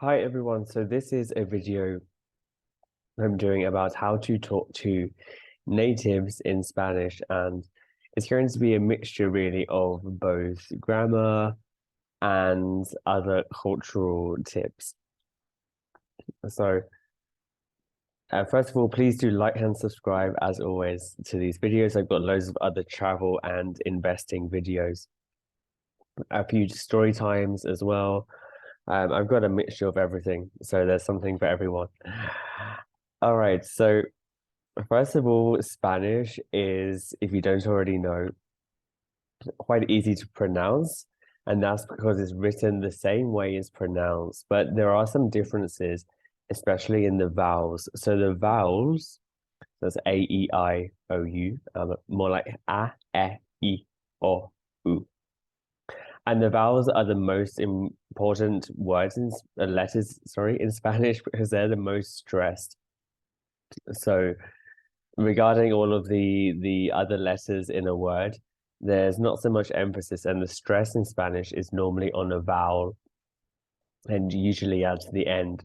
Hi everyone, so this is a video I'm doing about how to talk to natives in Spanish, and it's going to be a mixture really of both grammar and other cultural tips. So, first of all, please do like and subscribe as always to these videos. I've got loads of other travel and investing videos, a few story times as well. I've got a mixture of everything, so there's something for everyone. All right, so first of all, Spanish is, if you don't already know, quite easy to pronounce, and that's because it's written the same way as pronounced, but there are some differences, especially in the vowels. So the vowels, that's A, E, I, O, U, more like A, E, I, O, U. And the vowels are the most important words in letters, sorry, in Spanish because they're the most stressed. So regarding all of the other letters in a word, there's not so much emphasis, and the stress in Spanish is normally on a vowel and usually at the end.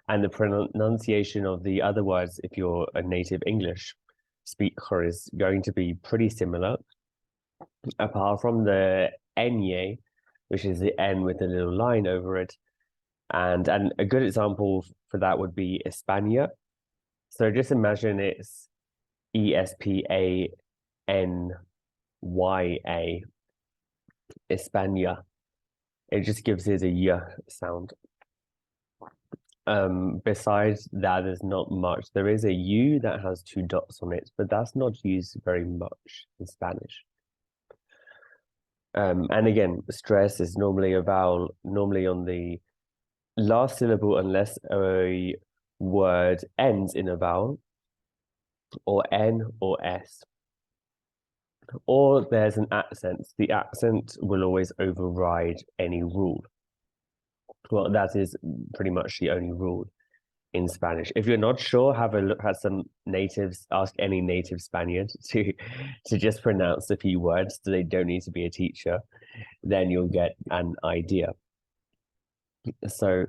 And the pronunciation of the other words, if you're a native English speaker, is going to be pretty similar, apart from the nye, which is the N with a little line over it. And a good example for that would be España. So just imagine it's Espanya, España. It just gives it a y sound. Besides that, there's not much. There is a U that has two dots on it, but that's not used very much in Spanish. And again, stress is normally a vowel, normally on the last syllable, unless a word ends in a vowel, or N or S. Or there's an accent. The accent will always override any rule. Well, that is pretty much the only rule in Spanish. If you're not sure, have a look at some natives, ask any native Spaniard to just pronounce a few words so they don't need to be a teacher. Then you'll get an idea. So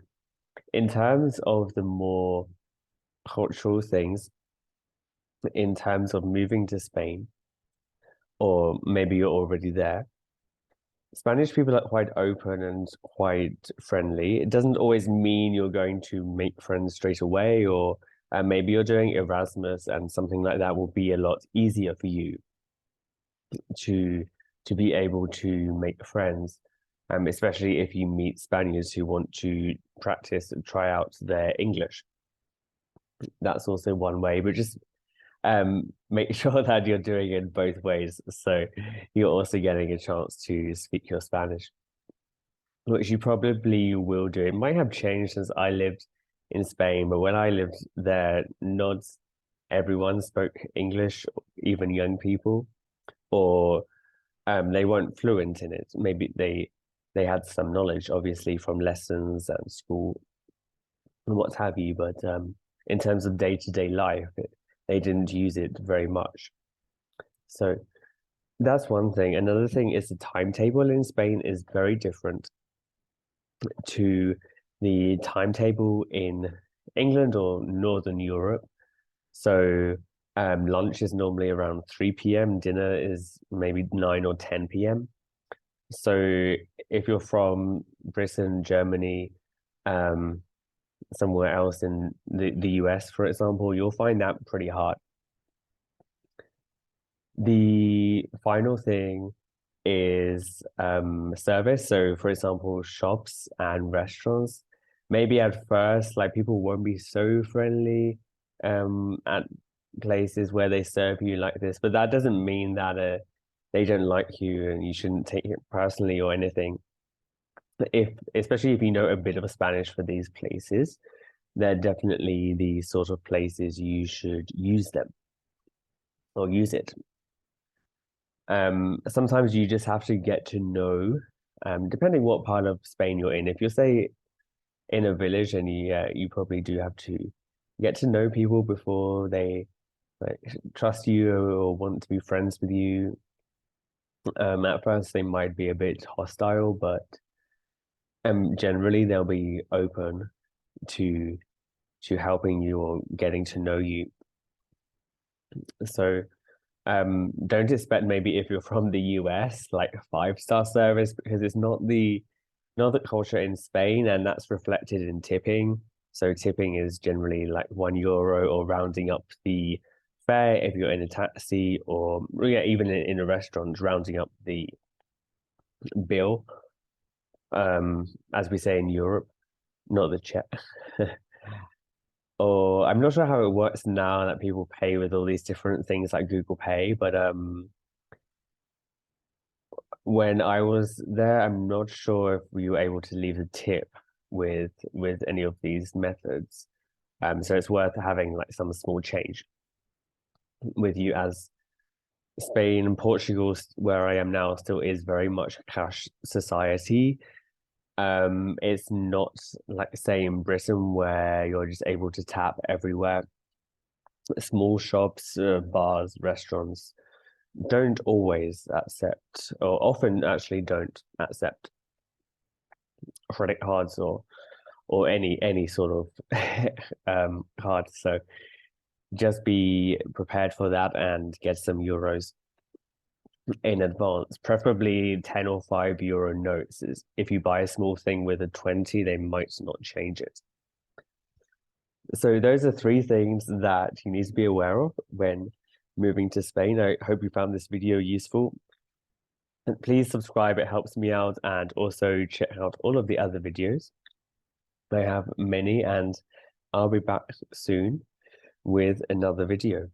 in terms of the more cultural things, in terms of moving to Spain, or maybe you're already there, Spanish people are quite open and quite friendly. It doesn't always mean you're going to make friends straight away, or maybe you're doing Erasmus and something like that will be a lot easier for you to to be able to make friends, especially if you meet Spaniards who want to practice and try out their English. That's also one way, but just make sure that you're doing it both ways. So you're also getting a chance to speak your Spanish, which you probably will do. It might have changed since I lived in Spain, but when I lived there, not everyone spoke English, even young people, or they weren't fluent in it. Maybe they had some knowledge, obviously, from lessons and school and what have you, but in terms of day-to-day life, they didn't use it very much. So that's one thing. Another thing is the timetable in Spain is very different to the timetable in England or Northern Europe. So lunch is normally around 3 p.m. Dinner is maybe 9 or 10 p.m. So if you're from Britain, Germany, um, somewhere else in the US, for example, you'll find that pretty hard. The final thing is service. So, for example, shops and restaurants. Maybe at first, like people won't be so friendly at places where they serve you like this, but that doesn't mean that they don't like you and you shouldn't take it personally or anything. If especially if you know a bit of Spanish for these places, they're definitely the sort of places you should use them or use it. Sometimes you just have to get to know, depending what part of Spain you're in. If you're, say, in a village, and you probably do have to get to know people before they like trust you or want to be friends with you. At first, they might be a bit hostile, but Generally they'll be open to helping you or getting to know you. So don't expect maybe if you're from the US like a five-star service because it's not the culture in Spain, and that's reflected in tipping. So tipping is generally like €1 or rounding up the fare if you're in a taxi, or yeah, even in a restaurant, rounding up the bill. As we say in Europe, not the check. Or I'm not sure how it works now that people pay with all these different things like Google Pay, but when I was there, I'm not sure if we were able to leave a tip with any of these methods. So it's worth having like some small change with you, as Spain and Portugal, where I am now, still is very much a cash society. It's not like say in Britain where you're just able to tap everywhere. Small shops, bars, restaurants don't always accept, or often actually don't accept credit cards or any sort of card. So just be prepared for that and get some euros in advance, preferably 10 or €5 notes. If you buy a small thing with a 20, they might not change it. So those are three things that you need to be aware of when moving to Spain. I hope you found this video useful. And please subscribe, it helps me out, and also check out all of the other videos. I have many, and I'll be back soon with another video.